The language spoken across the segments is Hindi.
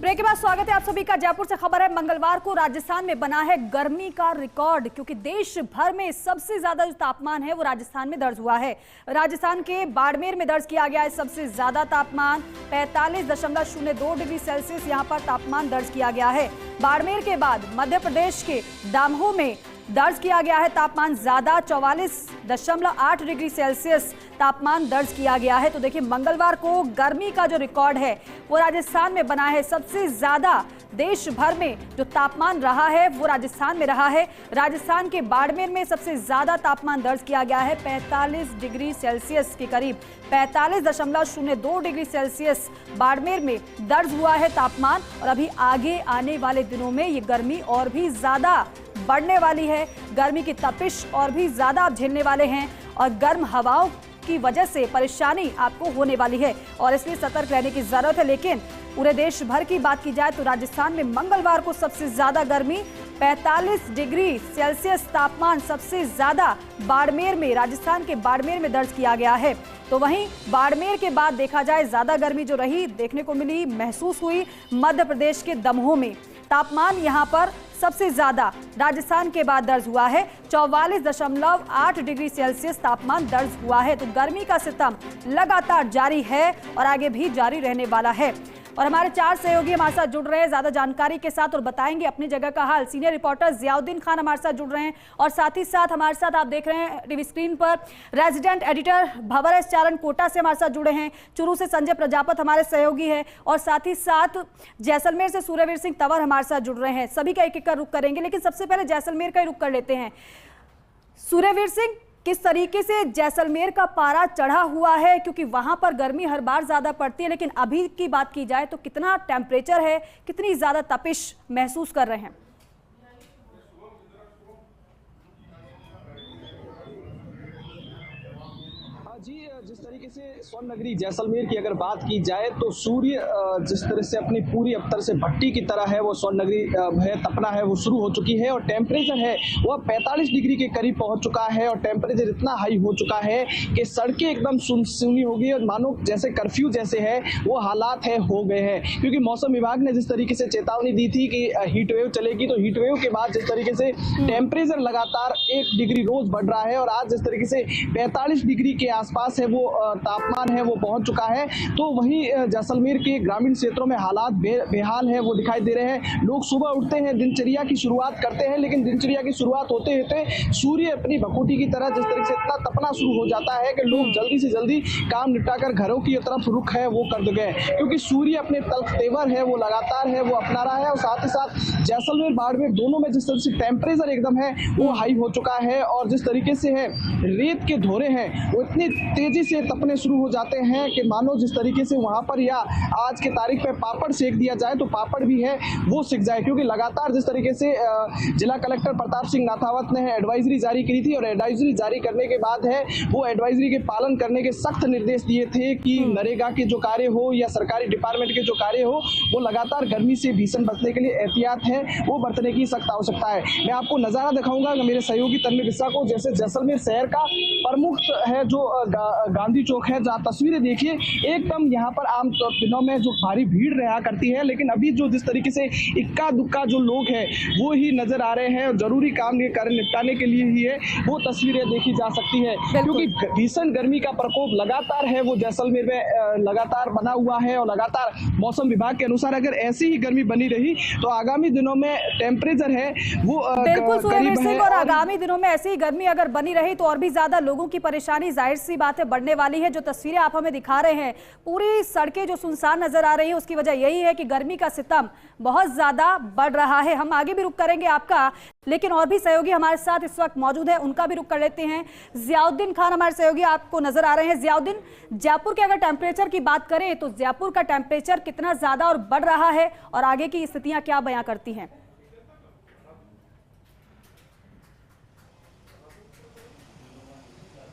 ब्रेक के बाद स्वागत है आप सभी का। जयपुर से खबर है, मंगलवार को राजस्थान में बना है गर्मी का रिकॉर्ड, क्योंकि देश भर में सबसे ज्यादा जो तापमान है वो राजस्थान में दर्ज हुआ है। राजस्थान के बाड़मेर में दर्ज किया गया है सबसे ज्यादा तापमान 45.02 डिग्री सेल्सियस यहां पर तापमान दर्ज किया गया है। बाड़मेर के बाद मध्य प्रदेश के दामोह में दर्ज किया गया है तापमान ज्यादा 44.8 डिग्री सेल्सियस तापमान दर्ज किया गया है। तो देखिए, मंगलवार को गर्मी का जो रिकॉर्ड है वो राजस्थान में बना है। सबसे ज्यादा देश भर में जो तापमान रहा है वो राजस्थान में रहा है। राजस्थान के बाड़मेर में सबसे ज्यादा तापमान दर्ज किया गया है 45 डिग्री सेल्सियस के करीब। 45.02 डिग्री सेल्सियस बाड़मेर में दर्ज हुआ है तापमान। और अभी आगे आने वाले दिनों में ये गर्मी और भी ज्यादा बढ़ने वाली है। गर्मी की तपिश और भी ज्यादा आप झेलने वाले हैं और गर्म हवाओं की वजह से परेशानी आपको होने वाली है और इसलिए सतर्क रहने की जरूरत है। लेकिन पूरे देश भर की बात की जाए तो राजस्थान में मंगलवार को सबसे ज्यादा गर्मी 45 डिग्री सेल्सियस तापमान सबसे ज्यादा बाड़मेर में, राजस्थान के बाड़मेर में दर्ज किया गया है। तो वहीं बाड़मेर के बाद देखा जाए ज्यादा गर्मी जो रही देखने को मिली, महसूस हुई मध्य प्रदेश के दमोह में। तापमान यहां पर सबसे ज्यादा राजस्थान के बाद दर्ज हुआ है 44.8 डिग्री सेल्सियस तापमान दर्ज हुआ है। तो गर्मी का सितम लगातार जारी है और आगे भी जारी रहने वाला है। और हमारे 4 सहयोगी हमारे साथ जुड़ रहे हैं ज्यादा जानकारी के साथ और बताएंगे अपनी जगह का हाल। सीनियर रिपोर्टर जियाउद्दीन खान हमारे साथ जुड़ रहे हैं और साथ ही साथ हमारे साथ आप देख रहे हैं टीवी स्क्रीन पर रेजिडेंट एडिटर भवर एस चारण कोटा से हमारे साथ जुड़े हैं। चुरू से संजय प्रजापत हमारे सहयोगी है और साथ ही साथ जैसलमेर से सूर्यवीर सिंह तंवर हमारे साथ जुड़ रहे हैं। सभी का एक एक का रुख करेंगे, लेकिन सबसे पहले जैसलमेर का ही रुख कर लेते हैं। सूर्यवीर सिंह, किस तरीके से जैसलमेर का पारा चढ़ा हुआ है, क्योंकि वहां पर गर्मी हर बार ज्यादा पड़ती है, लेकिन अभी की बात की जाए तो कितना टेम्परेचर है, कितनी ज्यादा तपिश महसूस कर रहे हैं? जी, जिस तरीके से स्वर्ण नगरी जैसलमेर की अगर बात की जाए तो सूर्य जिस तरह से अपनी पूरी अवतर से भट्टी की तरह है वो स्वर्ण नगरी है तपना है वो शुरू हो चुकी है और टेम्परेचर है वो 45 डिग्री के करीब पहुंच चुका है और टेम्परेचर इतना हाई हो चुका है कि सड़कें एकदम सुनसुनी हो गई और मानो जैसे कर्फ्यू जैसे है वो हालात है हो गए हैं। क्योंकि मौसम विभाग ने जिस तरीके से चेतावनी दी थी कि हीट वेव चलेगी, तो हीट वेव के बाद जिस तरीके से टेम्परेचर लगातार 1 डिग्री रोज बढ़ रहा है और आज जिस तरीके से 45 डिग्री के आसपास है वो तापमान है वो पहुंच चुका है। तो वहीं जैसलमेर के ग्रामीण क्षेत्रों में हालात बेहाल है वो दिखाई दे रहे हैं। लोग सुबह उठते हैं, दिनचर्या की शुरुआत करते हैं, लेकिन दिनचर्या की शुरुआत होते होते सूर्य अपनी भकुटी की तरह जिस तरीके से इतना तपना शुरू हो जाता है कि लोग जल्दी से जल्दी काम निपटाकर घरों की तरफ रुख है वो कर गए, क्योंकि सूर्य अपने तेवर है वो लगातार है वो अपना रहा है। और साथ ही साथ जैसलमेर बाड़मेर दोनों में जिस तरह से टेम्परेचर एकदम है वो हाई हो चुका है और जिस तरीके से है रेत के धोरे हैं वो इतनी तेजी से तपने शुरू हो जाते हैं कि मानो जिस तरीके से वहां पर या आज के तारीख पे पापड़ सेक दिया जाए तो पापड़ भी है वो सिक जाए। क्योंकि लगातार जिस तरीके से जिला कलेक्टर प्रताप सिंह नाथावत ने एडवाइजरी जारी की थी और एडवाइजरी जारी करने के बाद है वो एडवाइजरी के पालन करने के सख्त निर्देश दिए थे कि नरेगा के जो कार्य हो या सरकारी डिपार्टमेंट के जो कार्य हो वो लगातार गर्मी से भीषण बचने के लिए एहतियात है वो बरतने की सख्त आवश्यकता है। मैं आपको नजारा दिखाऊंगा मेरे सहयोगी तन्मय बिस्सा को, जैसे जैसलमेर शहर का प्रमुख है जो गांधी चौक है, जहाँ तस्वीरें देखिए एकदम यहाँ पर आम दिनों में जो भारी भीड़ रहा करती है, लेकिन अभी जो जिस तरीके से इक्का दुक्का जो लोग हैं वो ही नजर आ रहे हैं और जरूरी काम ये कार्य निपटाने के लिए ही है वो तस्वीरें देखी जा सकती है। क्योंकि भीषण गर्मी का प्रकोप लगातार है वो जैसलमेर में लगातार बना हुआ है और लगातार मौसम विभाग के अनुसार अगर ऐसी ही गर्मी बनी रही तो आगामी दिनों में टेम्परेचर है वो बिल्कुल सूर्यवीर सिंह, और आगामी दिनों में ऐसी ही गर्मी अगर बनी रही तो और भी ज्यादा लोगों की परेशानी जाहिर सी बात है बढ़ने वाली है। जो तस्वीरें आप हमें दिखा रहे हैं, पूरी सड़कें जो सुनसान नजर आ रही है, उसकी वजह यही है कि गर्मी का सितम बहुत ज्यादा बढ़ रहा है। हम आगे भी रुक करेंगे आपका, लेकिन और भी सहयोगी हमारे साथ इस वक्त मौजूद है, उनका भी रुक कर लेते हैं। जियाउद्दीन खान हमारे सहयोगी आपको नजर आ रहे हैं। जियाउद्दीन, जयपुर के अगर टेम्परेचर की बात करें तो जयपुर का टेम्परेचर कितना ज्यादा और बढ़ रहा है और आगे की स्थितियां क्या बयां करती हैं?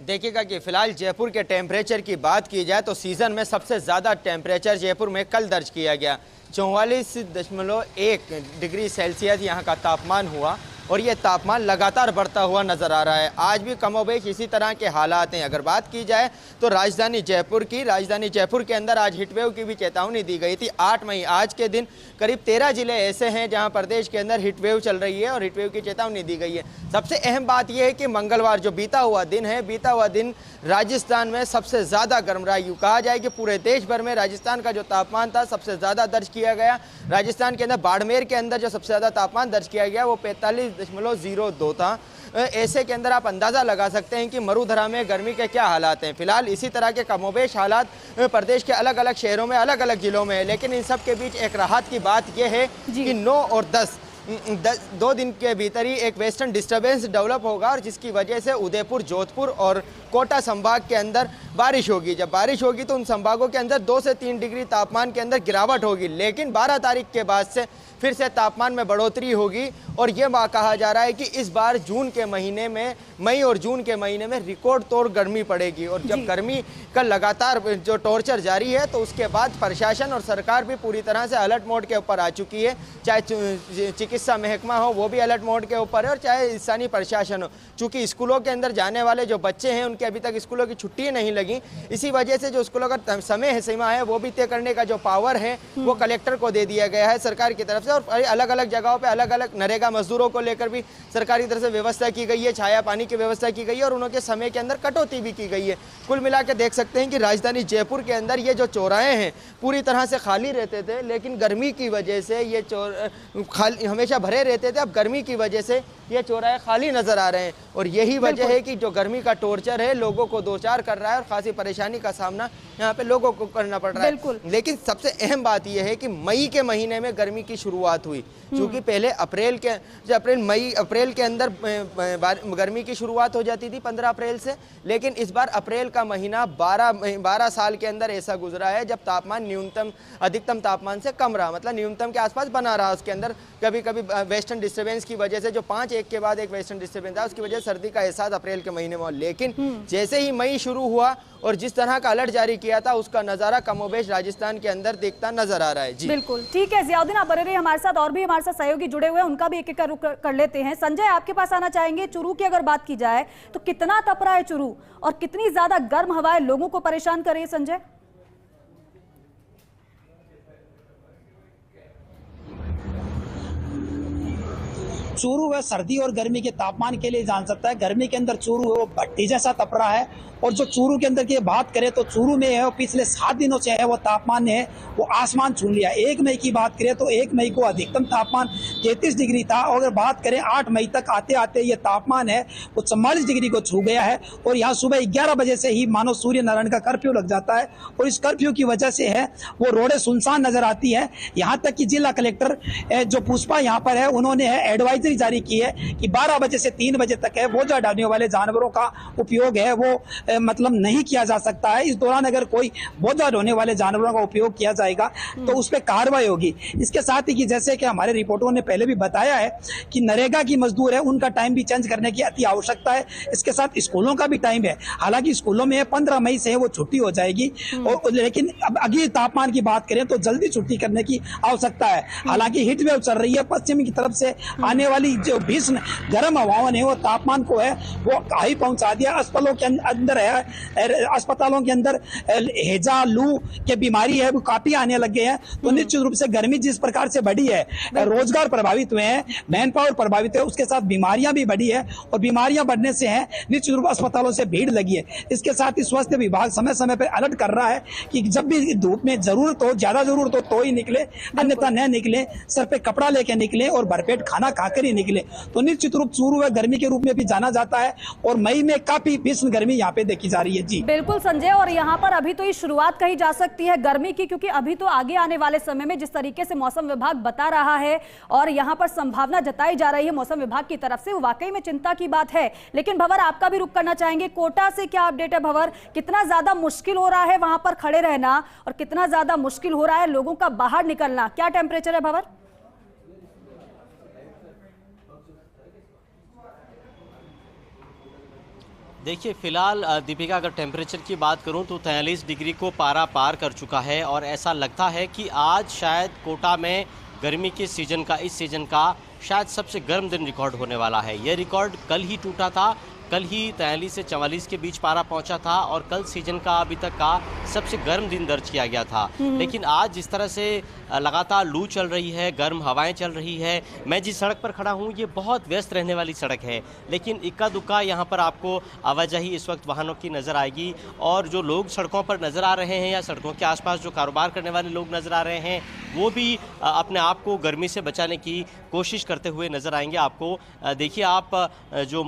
देखिएगा कि फिलहाल जयपुर के टेम्परेचर की बात की जाए तो सीजन में सबसे ज़्यादा टेम्परेचर जयपुर में कल दर्ज किया गया। 44.1 डिग्री सेल्सियस यहाँ का तापमान हुआ और ये तापमान लगातार बढ़ता हुआ नजर आ रहा है। आज भी कमोबेश इसी तरह के हालात हैं। अगर बात की जाए तो राजधानी जयपुर के अंदर आज हीटवेव की भी चेतावनी दी गई थी 8 मई। आज के दिन करीब 13 जिले ऐसे हैं जहां प्रदेश के अंदर हीटवेव चल रही है और हीटवेव की चेतावनी दी गई है। सबसे अहम बात यह है कि मंगलवार जो बीता हुआ दिन राजस्थान में सबसे ज़्यादा गर्म रहा। यूँ कहा जाए कि पूरे देश भर में राजस्थान का जो तापमान था सबसे ज़्यादा दर्ज किया गया। राजस्थान के अंदर बाड़मेर के अंदर जो सबसे ज़्यादा तापमान दर्ज किया गया वो 45.02 था। ऐसे के अंदर आप अंदाज़ा लगा सकते हैं कि मरुधरा में गर्मी के क्या हालात हैं। फिलहाल इसी तरह के कमोबेश हालात प्रदेश के अलग अलग शहरों में, अलग अलग जिलों में है, लेकिन इन सब के बीच एक राहत की बात यह है कि 9 और 10 2 दिन के भीतर ही एक वेस्टर्न डिस्टर्बेंस डेवलप होगा और जिसकी वजह से उदयपुर, जोधपुर और कोटा संभाग के अंदर बारिश होगी। जब बारिश होगी तो उन संभागों के अंदर 2 से 3 डिग्री तापमान के अंदर गिरावट होगी, लेकिन 12 तारीख के बाद से फिर से तापमान में बढ़ोतरी होगी। और ये कहा जा रहा है कि इस बार मई और जून के महीने में रिकॉर्ड तोड़ गर्मी पड़ेगी। और जब गर्मी का लगातार जो टॉर्चर जारी है तो उसके बाद प्रशासन और सरकार भी पूरी तरह से अलर्ट मोड के ऊपर आ चुकी है। चाहे चिकित्सा महकमा हो वो भी अलर्ट मोड के ऊपर है और चाहे स्थानीय प्रशासन हो। चूँकि स्कूलों के अंदर जाने वाले जो बच्चे हैं उनके अभी तक स्कूलों की छुट्टी नहीं लगी, इसी वजह से जो स्कूलों का समय सीमा है वो भी तय करने का जो पावर है वो कलेक्टर को दे दिया गया है सरकार की तरफ से। और अलग अलग जगहों पे अलग अलग नरेगा मजदूरों को लेकर भी सरकार की तरफ से व्यवस्था की गई है, छाया पानी की व्यवस्था की गई है और उनके समय के अंदर कटौती भी की गई है। कुल मिला के देख सकते हैं कि राजधानी जयपुर के अंदर ये जो चौराहे हैं पूरी तरह से खाली रहते थे, लेकिन गर्मी की वजह से ये खाली हमेशा भरे रहते थे, अब गर्मी की वजह से ये चौराहे खाली नजर आ रहे हैं। और यही वजह है कि जो गर्मी का टॉर्चर है लोगों को दो चार कर रहा है और खासी परेशानी का सामना यहाँ पे लोगों को करना पड़ रहा है। लेकिन सबसे अहम बात यह है कि मई के महीने में गर्मी की शुरुआत हुई, क्योंकि पहले अप्रैल के अंदर गर्मी की शुरुआत हो जाती थी 15 अप्रैल से, लेकिन इस बार अप्रैल का महीना 12 साल के अंदर ऐसा गुजरा है जब तापमान अधिकतम तापमान से कम रहा, मतलब न्यूनतम के आसपास बना रहा। उसके अंदर कभी कभी वेस्टर्न डिस्टर्बेंस की वजह से जो 5 एक के बाद एक वेस्टर्न डिस्टर्बेंस था उसकी वजह से सर्दी का एहसास अप्रैल के महीने में हुआ। लेकिन जैसे ही मई शुरू हुआ और जिस तरह का अलर्ट जारी किया था उसका नजारा कमोबेश राजस्थान के अंदर देखता नजर आ रहा है। जी बिल्कुल ठीक है जियाउद्दीन, आप बने रहिए हमारे साथ, और भी हमारे साथ सहयोगी जुड़े हुए हैं, उनका भी एक एक कर लेते हैं। संजय, आपके पास आना चाहेंगे। चुरू की अगर बात की जाए तो कितना तप रहा है चुरू और कितनी ज्यादा गर्म हवाएं लोगों को परेशान कर रही है? संजय, चूरू है सर्दी और गर्मी के तापमान के लिए जान सकता है। गर्मी के अंदर चूरू है वो भट्टी जैसा तप रहा है, और जो चूरू के अंदर की बात करें तो चूरू में है वो पिछले 7 दिनों से है वो तापमान है वो आसमान छू लिया। 1 मई की बात करें तो 1 मई को अधिकतम तापमान 33 डिग्री था, और अगर बात करें 8 मई तक आते आते ये तापमान है वो 44 डिग्री को छू गया है। और यहाँ सुबह 11 बजे से ही मानो सूर्य नारायण का कर्फ्यू लग जाता है, और इस कर्फ्यू की वजह से है वो रोडें सुनसान नजर आती है। यहाँ तक कि जिला कलेक्टर जो पुष्पा यहाँ पर है उन्होंने एडवाइजरी जारी की है कि 12 बजे से 3 बजे तक है बोझा डालने वाले जानवरों का उपयोग है वो मतलब नहीं किया जा सकता है। इस दौरान अगर कोई बोझा ढोने वाले जानवरों का उपयोग किया जाएगा तो उस पर कार्रवाई होगी। इसके साथ ही कि जैसे कि हमारे रिपोर्टरों ने पहले भी बताया है कि नरेगा की मजदूर है उनका टाइम भी चेंज करने की अति आवश्यकता है। इसके साथ स्कूलों का भी टाइम है, हालांकि स्कूलों में 15 मई से वो छुट्टी हो जाएगी, और लेकिन अब अगले तापमान की बात करें तो जल्दी छुट्टी करने की आवश्यकता है। हालांकि हीट वेव चल रही है, पश्चिम की तरफ से आने वाली जो भीषण गर्म हवाओं ने वो तापमान को है वो हाई पहुंचा दिया। अस्पतालों के अंदर हैजा, लू के बीमारी है वो काफी आने लग गए हैं। तो निश्चित रूप से गर्मी जिस प्रकार से बढ़ी है, रोजगार प्रभावित हुए हैं, मैन पावर प्रभावित है, उसके साथ बीमारियां भी बढ़ी है, और बीमारियां बढ़ने से है निश्चित रूप अस्पतालों से भीड़ लगी है। इसके साथ ही स्वास्थ्य विभाग समय समय पर अलर्ट कर रहा है कि जब भी धूप में जरूरत हो, ज्यादा जरूरत हो तो ही निकले, अन्यथा न निकले, सर पे कपड़ा लेके निकले और भरपेट खाना खाकर ही निकले। तो निश्चित रूप चूरू गर्मी के रूप में भी जाना जाता है, और मई में काफी भीषण गर्मी यहाँ पे देखी जा रही है। जी बिल्कुल संजय, और यहाँ पर अभी तो ये शुरुआत कही जा सकती है गर्मी की, क्योंकि अभी तो आगे आने वाले समय में जिस तरीके से मौसम विभाग बता रहा है और यहाँ पर संभावना जताई जा रही है मौसम विभाग की तरफ से, वो वाकई में चिंता की बात है। लेकिन भंवर, आपका भी रुख करना चाहेंगे, कोटा से क्या अपडेट है भंवर? कितना ज्यादा मुश्किल हो रहा है वहां पर खड़े रहना और कितना ज्यादा मुश्किल हो रहा है लोगों का बाहर निकलना? क्या टेम्परेचर है भंवर? देखिए फिलहाल दीपिका, अगर टेम्परेचर की बात करूं तो 43 डिग्री को पारा पार कर चुका है, और ऐसा लगता है कि आज शायद कोटा में गर्मी के इस सीज़न का शायद सबसे गर्म दिन रिकॉर्ड होने वाला है। यह रिकॉर्ड कल ही टूटा था, कल ही 43 से 44 के बीच पारा पहुंचा था और कल सीजन का अभी तक का सबसे गर्म दिन दर्ज किया गया था। लेकिन आज जिस तरह से लगातार लू चल रही है, गर्म हवाएं चल रही है, मैं जिस सड़क पर खड़ा हूं ये बहुत व्यस्त रहने वाली सड़क है, लेकिन इक्का दुक्का यहां पर आपको आवाजाही इस वक्त वाहनों की नज़र आएगी और जो लोग सड़कों पर नज़र आ रहे हैं या सड़कों के आसपास जो कारोबार करने वाले लोग नज़र आ रहे हैं वो भी अपने आप को गर्मी से बचाने की कोशिश करते हुए नज़र आएंगे। आपको देखिए, आप जो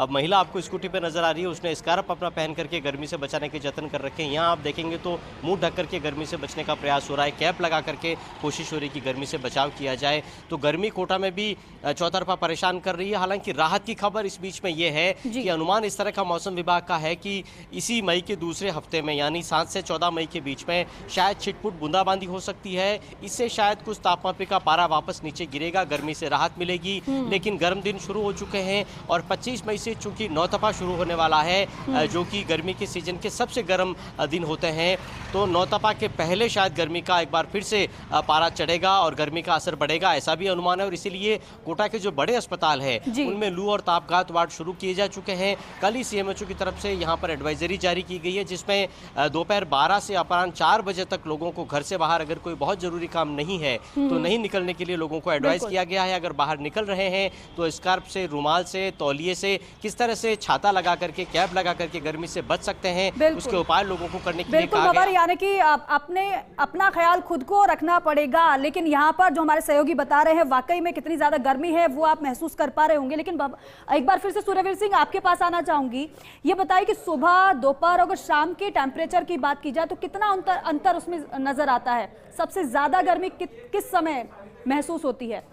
महिला आपको स्कूटी पे नज़र आ रही है उसने स्कार्फ अपना पहन करके गर्मी से बचाने के जतन कर रखे हैं। यहाँ आप देखेंगे तो मुंह ढक करके गर्मी से बचने का प्रयास हो रहा है, कैप लगा करके कोशिश हो रही है कि गर्मी से बचाव किया जाए। तो गर्मी कोटा में भी चौतरफा परेशान कर रही है। हालांकि राहत की खबर इस बीच में ये है कि अनुमान इस तरह का मौसम विभाग का है कि इसी मई के दूसरे हफ्ते में यानी 7 से 14 मई के बीच में शायद छिटपुट बूंदाबांदी हो सकती है। इससे शायद कुछ तापमान का पारा वापस नीचे गिरेगा, गर्मी से राहत मिलेगी। लेकिन गर्म दिन शुरू हो चुके हैं और 25 मई से चूंकि नौतपा शुरू होने वाला है जो कि गर्मी के सीजन के सबसे गर्म दिन होते हैं, तो नौतपा के पहले शायद गर्मी का एक बार फिर से पारा चढ़ेगा और गर्मी का असर बढ़ेगा, ऐसा भी अनुमान है। और इसीलिए कोटा के जो बड़े अस्पताल है उनमें लू और तापघात वार्ड शुरू किए जा चुके हैं। कल ही सीएमएचओ की तरफ से यहाँ पर एडवाइजरी जारी की गई है जिसमें दोपहर 12 से अपराह्न 4 बजे तक लोगों को घर से बाहर अगर कोई बहुत जरूरी काम नहीं है तो नहीं निकलने के लिए लोगों को एडवाइस किया गया है। अगर बाहर निकल रहे हैं तो स्कार्फ से, रुमाल से, तौलिए से, किस तरह से छाता लगा करके, कैप लगा करके गर्मी से बच सकते हैं, उसके उपाय लोगों को करने के लिए कहा गया। यानी कि अपने अपना ख्याल खुद को रखना पड़ेगा। लेकिन यहाँ पर जो हमारे सहयोगी बता रहे हैं वाकई में कितनी ज्यादा गर्मी है वो आप महसूस कर पा रहे होंगे। लेकिन एक बार फिर से सूर्यवीर सिंह आपके पास आना चाहूंगी, ये बताइए कि सुबह, दोपहर और शाम के टेम्परेचर की बात की जाए तो कितना अंतर उसमें नजर आता है? सबसे ज्यादा गर्मी किस समय महसूस होती है?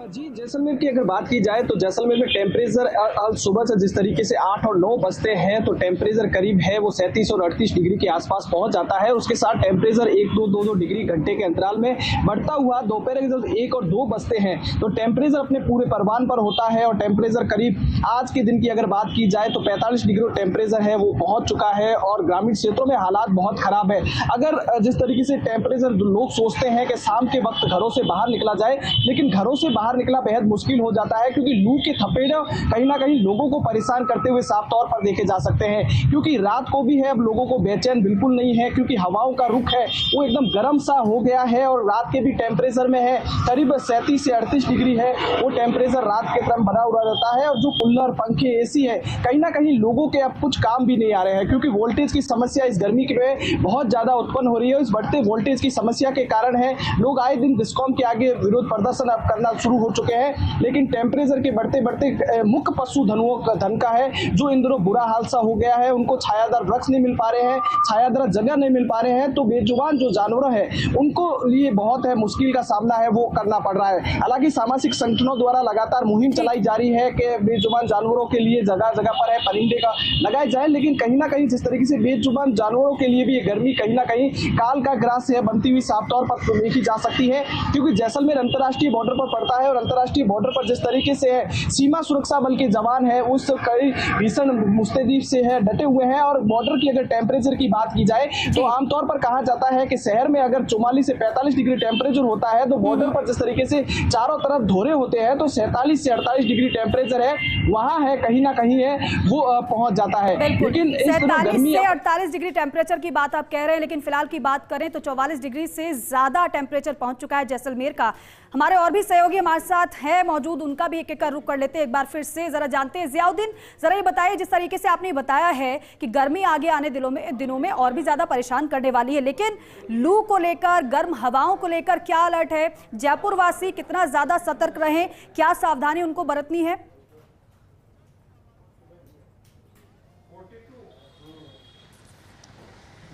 जी, जैसलमेर की अगर बात की जाए तो जैसलमेर में टेम्परेचर सुबह से जिस तरीके से 8 और 9 बजते हैं तो टेम्परेचर करीब है वो 37 और 38 डिग्री के आसपास पहुंच जाता है। उसके साथ टेम्परेचर 1-2 डिग्री घंटे के अंतराल में बढ़ता हुआ दोपहर के जब 1 और 2 बजते हैं तो टेम्परेचर अपने पूरे परवान पर होता है और टेम्परेचर करीब आज के दिन की अगर बात की जाए तो 45 डिग्री टेम्परेचर है वो पहुंच चुका है और ग्रामीण क्षेत्रों में हालात बहुत खराब है। अगर जिस तरीके से टेम्परेचर लोग सोचते हैं कि शाम के वक्त घरों से बाहर निकला जाए, लेकिन घरों से बाहर निकला बेहद मुश्किल हो जाता है क्योंकि लू के थपेड़े कहीं ना कहीं लोगों को परेशान करते हुए साफ तौर पर देखे जा सकते हैं। क्योंकि रात को भी है, अब लोगों को बेचैन बिल्कुल नहीं है क्योंकि हवाओं का रुख है वो एकदम गर्म सा हो गया है और रात के भी टेम्परेचर में है करीब 37 से 38 डिग्री है वो टेम्परेचर रात के क्रम बना हुआ रहता है। और जो कूलर, पंखे, एसी है कहीं ना कहीं लोगों के अब कुछ काम भी नहीं आ रहे हैं क्योंकि वोल्टेज की समस्या इस गर्मी में बहुत ज्यादा उत्पन्न हो रही है। इस बढ़ते वोल्टेज की समस्या के कारण है लोग आए दिन डिस्कॉम के आगे विरोध प्रदर्शन अब करना शुरू हो चुके हैं। लेकिन टेम्परेचर के बढ़ते बढ़ते मुख्य पशुधन का है जो इन दिनों बुरा हाल सा हो गया है, उनको छायादार वृक्ष नहीं मिल पा रहे हैं, छायादार जगह नहीं मिल पा रहे हैं, तो बेजुबान जो जानवर है उनको लिए बहुत है मुश्किल का सामना है वो करना पड़ रहा है। हालांकि सामाजिक संगठनों द्वारा लगातार मुहिम चलाई जा रही है कि बेजुबान जानवरों के लिए जगह जगह पर है परिंदे का लगाए जाए, लेकिन कहीं ना कहीं जिस तरीके से बेजुबान जानवरों के लिए भी ये गर्मी कहीं ना कहीं काल का ग्रास है बनती हुई साफ तौर पर देखी जा सकती है। क्योंकि जैसलमेर अंतर्राष्ट्रीय बॉर्डर पर पड़ता है और अंतर्राष्ट्रीय बॉर्डर पर जिस तरीके से है सीमा सुरक्षा बल के जवान है उस कई भीषण मुस्तैदी से है डटे हुए हैं। और बॉर्डर की अगर टेम्परेचर की बात की जाए तो आमतौर पर कहा जाता है कि शहर में अगर 44 से 45 डिग्री टेम्परेचर होता है तो बॉर्डर पर जिस तरीके से चारों तरफ धोरे होते हैं तो 47 से 48 डिग्री टेम्परेचर है वहां है कहीं ना कहीं है वो पहुंच जाता है। लेकिन 47 से 48 डिग्री टेम्परेचर की बात आप कह रहे हैं, लेकिन फिलहाल की बात करें तो 44 डिग्री से ज्यादा टेम्परेचर पहुंच चुका है जैसलमेर का। हमारे और भी सहयोगी हमारे साथ हैं मौजूद, उनका भी एक रुख कर लेते हैं, एक बार फिर से जरा जानते हैं। जियाउद्दीन, जरा ये बताइए, जिस तरीके से आपने बताया है कि गर्मी आगे आने दिनों में और भी ज्यादा परेशान करने वाली है, लेकिन लू को लेकर, गर्म हवाओं को लेकर क्या अलर्ट है? जयपुर वासी कितना ज्यादा सतर्क रहें, क्या सावधानी उनको बरतनी है?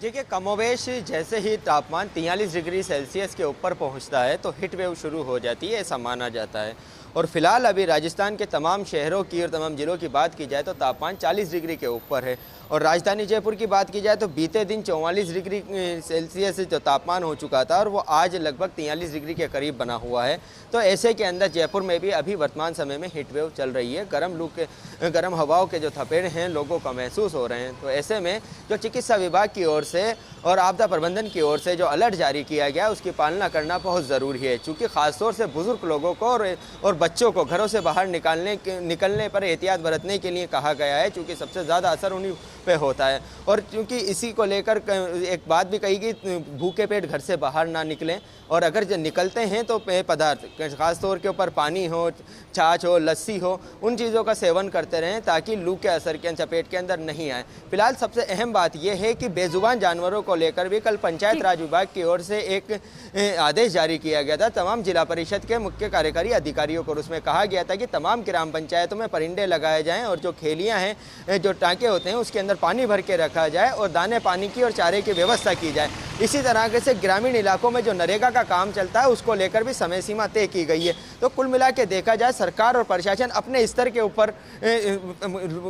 देखिए, कमोवेश जैसे ही तापमान 43 डिग्री सेल्सियस के ऊपर पहुंचता है तो हीट वेव शुरू हो जाती है, ऐसा माना जाता है। और फिलहाल अभी राजस्थान के तमाम शहरों की और तमाम ज़िलों की बात की जाए तो तापमान 40 डिग्री के ऊपर है। और राजधानी जयपुर की बात की जाए तो बीते दिन 44 डिग्री सेल्सियस जो तापमान हो चुका था और वो आज लगभग 43 डिग्री के करीब बना हुआ है। तो ऐसे के अंदर जयपुर में भी अभी वर्तमान समय में हीट वेव चल रही है, गर्म हवाओं के जो थपेड़े हैं लोगों का महसूस हो रहे हैं। तो ऐसे में जो चिकित्सा विभाग की ओर से और आपदा प्रबंधन की ओर से जो अलर्ट जारी किया गया है उसकी पालना करना बहुत ज़रूरी है, चूँकि ख़ासतौर से बुज़ुर्ग लोगों को और बच्चों को घरों से बाहर निकलने पर एहतियात बरतने के लिए कहा गया है, चूँकि सबसे ज़्यादा असर उन्हीं पे होता है। और क्योंकि इसी को लेकर एक बात भी कही कि भूखे पेट घर से बाहर ना निकलें, और अगर जब निकलते हैं तो पेय पदार्थ ख़ासतौर के ऊपर पानी हो, छाछ हो, लस्सी हो, उन चीज़ों का सेवन करते रहें ताकि लू के असर के चपेट के अंदर नहीं आए। फिलहाल सबसे अहम बात यह है कि बेजुबान जानवरों को लेकर भी कल पंचायत राज विभाग की ओर से एक आदेश जारी किया गया था तमाम जिला परिषद के मुख्य कार्यकारी अधिकारियों को। उसमें कहा गया था कि तमाम ग्राम पंचायतों में परिंदे लगाए जाएँ और जो खेलियाँ हैं, जो टाँके होते हैं, उसके अंदर पानी भर के रखा जाए और दाने पानी की और चारे की व्यवस्था की जाए। इसी तरह से ग्रामीण इलाकों में जो नरेगा का काम चलता है उसको लेकर भी समय सीमा तय की गई है। तो कुल मिला के देखा जाए सरकार और प्रशासन अपने स्तर के ऊपर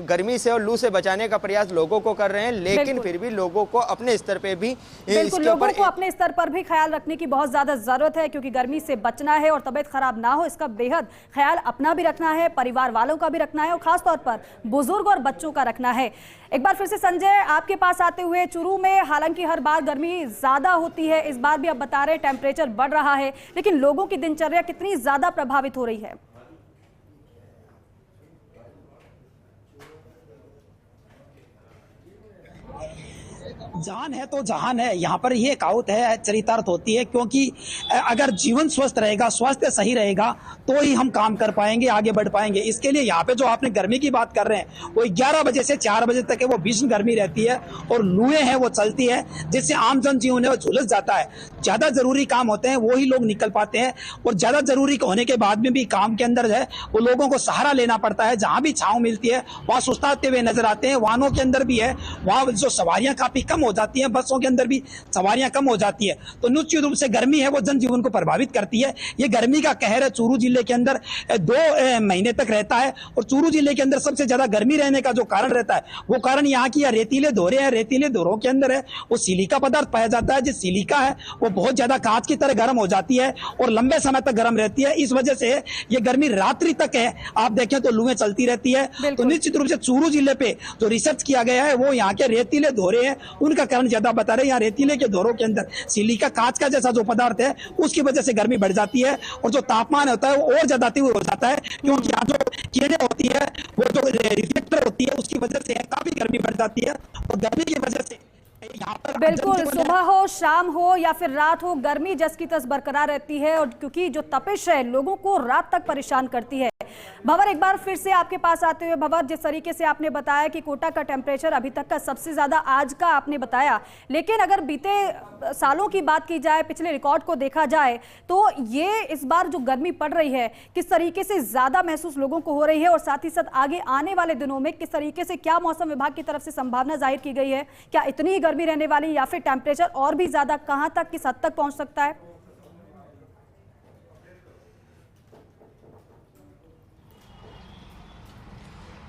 गर्मी से और लू से बचाने का प्रयास लोगों को कर रहे हैं, लेकिन फिर भी लोगों को अपने स्तर पे भी लोगों को अपने स्तर पर भी ख्याल रखने की बहुत ज्यादा जरूरत है, क्योंकि गर्मी से बचना है और तबीयत खराब ना हो इसका बेहद ख्याल अपना भी रखना है, परिवार वालों का भी रखना है और खासतौर पर बुजुर्ग और बच्चों का रखना है। एक बार फिर से संजय आपके पास आते हुए, चूरू में हालांकि हर बार गर्मी ज्यादा होती है, इस बार भी अब बता रहे टेम्परेचर बढ़ रहा है, लेकिन लोगों की दिनचर्या कितनी ज्यादा प्रभावित हो रही है? जान है तो जहान है, यहाँ पर ये कहावत है, चरितार्थ होती है, क्योंकि अगर जीवन स्वस्थ रहेगा, स्वास्थ्य सही रहेगा तो ही हम काम कर पाएंगे, आगे बढ़ पाएंगे। इसके लिए यहाँ पे जो आपने गर्मी की बात कर रहे हैं, वो 11 बजे से 4 बजे तक है, वो भीषण गर्मी रहती है और लुएं हैं वो चलती है, जिससे आम जन जीवन है वो झुलस जाता है। ज्यादा जरूरी काम होते हैं वो ही लोग निकल पाते हैं, और ज्यादा जरूरी होने के बाद में भी काम के अंदर है वो लोगों को सहारा लेना पड़ता है। जहां भी छांव मिलती है वहां सुस्ताते हुए नजर आते हैं। वाहनों के अंदर भी है, वहां जो सवारियां काफी कम हो जाती हैं, बसों के अंदर भी सवारियां कम हो जाती है। तो निश्चित रूप से गर्मी है वो जनजीवन को प्रभावित करती है। ये गर्मी का कहर है चूरू जिले के अंदर 2 महीने तक रहता है, और चूरू जिले के अंदर सबसे ज्यादा गर्मी रहने का जो कारण रहता है वो कारण यहाँ की रेतीले धोरे हैं। रेतीले धोरों के अंदर है वो सिलिका पदार्थ पाया जाता है। जो सिलिका है वो बहुत ज्यादा कांच की तरह गर्म हो जाती है और लंबे समय तक गर्म रहती है। इस वजह से ये गर्मी रात्रि तक है, आप देखें तो लुएं चलती रहती है। तो निश्चित रूप से चूरू जिले पे जो रिसर्च किया गया है वो यहाँ के रेतीले धोरे हैं उनका कारण ज्यादा बता रहे हैं। यहाँ रेतीले के धोरों के अंदर सिलिका कांच का जैसा जो पदार्थ है उसकी वजह से गर्मी बढ़ जाती है, और जो तापमान होता है वो और ज्यादा तीव्र हो जाता है, क्योंकि यहाँ जो किरणें होती है वो जो रिफ्लेक्टर होती है उसकी वजह से काफी गर्मी बढ़ जाती है। और गर्मी की वजह से बिल्कुल सुबह हो, शाम हो या फिर रात हो, गर्मी जस की तस बरकरार रहती है, और क्योंकि जो तपिश है लोगों को रात तक परेशान करती है। भंवर, एक बार फिर से आपके पास आते हुए, भंवर, जिस तरीके से आपने बताया कि कोटा का टेम्परेचर अभी तक का सबसे ज्यादा आज का आपने बताया, लेकिन अगर बीते सालों की बात की जाए, पिछले रिकॉर्ड को देखा जाए, तो ये इस बार जो गर्मी पड़ रही है किस तरीके से ज्यादा महसूस लोगों को हो रही है, और साथ ही साथ आगे आने वाले दिनों में किस तरीके से, क्या मौसम विभाग की तरफ से संभावना जाहिर की गई है, क्या इतनी ही गर्मी रहने वाली या फिर टेम्परेचर और भी ज्यादा, कहां तक, किस हद तक पहुंच सकता है?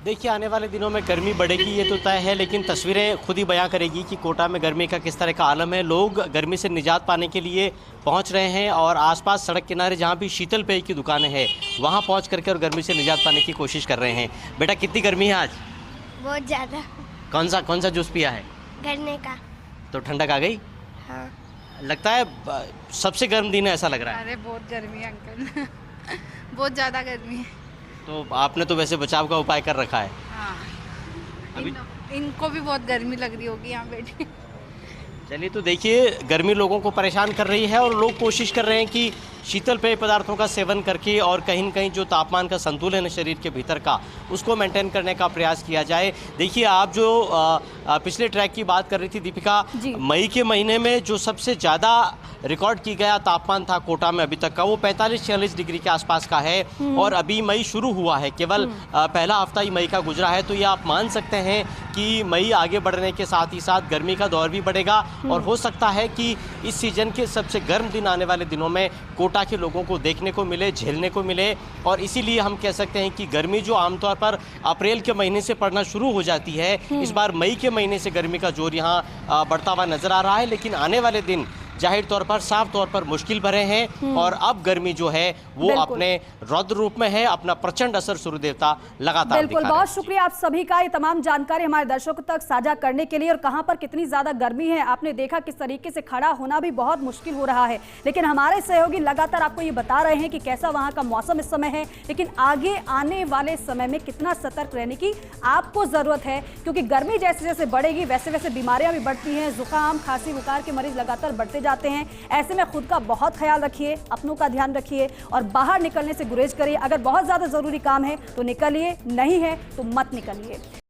देखिए, आने वाले दिनों में गर्मी बढ़ेगी ये तो तय है, लेकिन तस्वीरें खुद ही बयां करेगी कि कोटा में गर्मी का किस तरह का आलम है। लोग गर्मी से निजात पाने के लिए पहुंच रहे हैं और आसपास सड़क किनारे जहां भी शीतल पेय की दुकानें हैं वहां पहुंच करके और गर्मी से निजात पाने की कोशिश कर रहे हैं। बेटा, कितनी गर्मी है आज? बहुत ज़्यादा। कौन सा जूस पिया है? गन्ने का। तो ठंडक आ गई? हाँ। लगता है सबसे गर्म दिन है, ऐसा लग रहा है। अरे बहुत गर्मी है अंकल बहुत ज़्यादा गर्मी है। तो आपने तो वैसे बचाव का उपाय कर रखा है। हाँ, अभी इनको भी बहुत गर्मी लग रही होगी यहाँ बैठे। चलिए, तो देखिए, गर्मी लोगों को परेशान कर रही है और लोग कोशिश कर रहे हैं कि शीतल पेय पदार्थों का सेवन करके और कहीं न कहीं जो तापमान का संतुलन है शरीर के भीतर का, उसको मेंटेन करने का प्रयास किया जाए। देखिए, आप जो पिछले ट्रैक की बात कर रही थी दीपिका, मई के महीने में जो सबसे ज़्यादा रिकॉर्ड की गया तापमान था कोटा में अभी तक का, वो 45-46 डिग्री के आसपास का है, और अभी मई शुरू हुआ है, केवल पहला हफ्ता ही मई का गुजरा है। तो ये आप मान सकते हैं कि मई आगे बढ़ने के साथ ही साथ गर्मी का दौर भी बढ़ेगा, और हो सकता है कि इस सीजन के सबसे गर्म दिन आने वाले दिनों में कोटा के लोगों को देखने को मिले, झेलने को मिले। और इसीलिए हम कह सकते हैं कि गर्मी जो आमतौर पर अप्रैल के महीने से पड़ना शुरू हो जाती है, इस बार मई के महीने से गर्मी का जोर यहाँ बढ़ता हुआ नजर आ रहा है। लेकिन आने वाले दिन जाहिर तौर पर साफ तौर पर मुश्किल भरे हैं और अब गर्मी जो है वो अपने रौद्र रूप में है, अपना प्रचंड असर सूर्य देवता लगातार बिल्कुल। बहुत शुक्रिया आप सभी का, ये तमाम जानकारी हमारे दर्शकों तक साझा करने के लिए। और कहां पर कितनी ज्यादा गर्मी है आपने देखा, किस तरीके से खड़ा होना भी बहुत मुश्किल हो रहा है, लेकिन हमारे सहयोगी लगातार आपको ये बता रहे हैं कि कैसा वहां का मौसम इस समय है। लेकिन आगे आने वाले समय में कितना सतर्क रहने की आपको जरूरत है, क्योंकि गर्मी जैसे जैसे बढ़ेगी वैसे वैसे बीमारियां भी बढ़ती हैं। जुकाम, खांसी, बुखार के मरीज लगातार बढ़ते जाते हैं। ऐसे में खुद का बहुत ख्याल रखिए, अपनों का ध्यान रखिए और बाहर निकलने से गुरेज करिए। अगर बहुत ज्यादा जरूरी काम है तो निकलिए, नहीं है तो मत निकलिए।